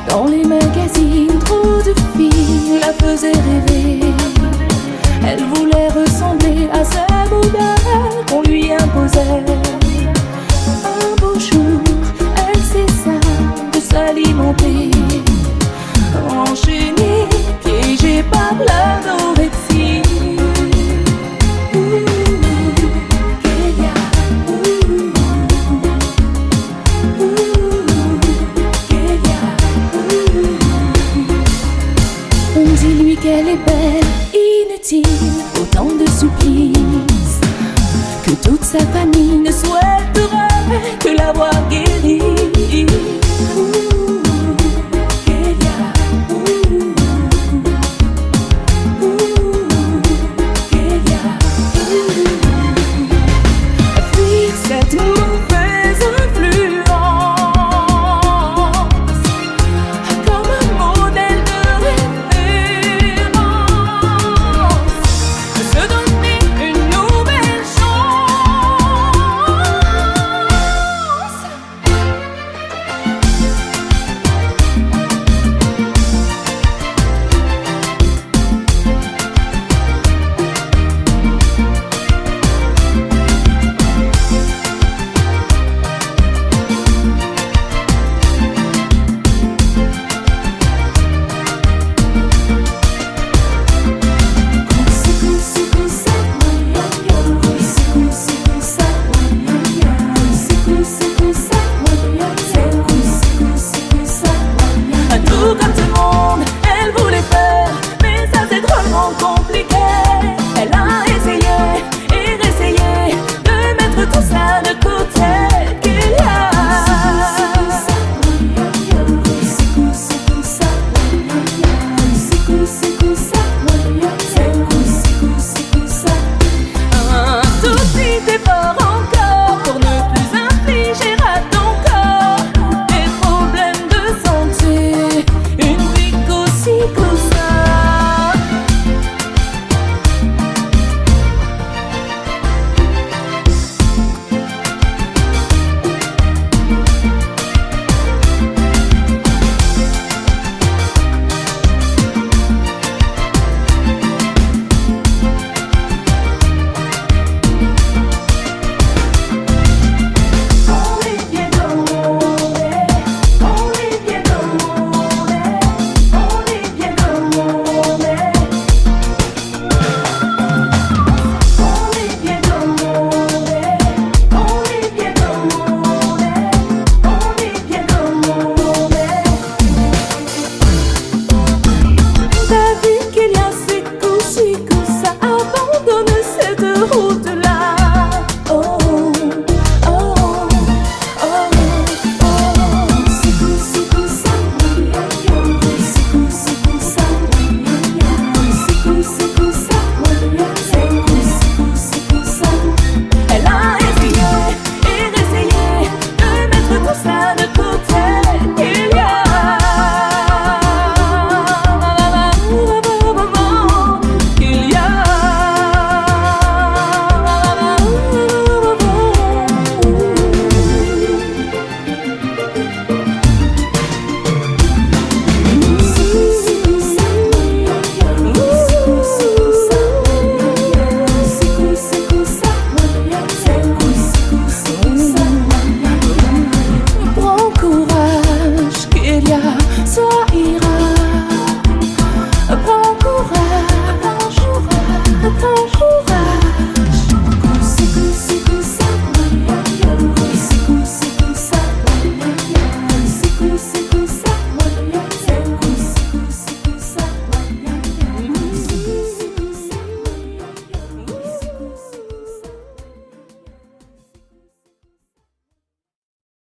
Dans les magazines, trop de filles la faisaient rêver. Elle voulait ressembler à ce modèle qu'on lui imposait. Un beau jour, elle cessa de s'alimenter, enchaînée, piégée par l'anorexie. Kelia, Kelia. On dit lui qu'elle est belle, inutile, autant de supplices, que toute sa famille ne souhaiterait que la voir guérie.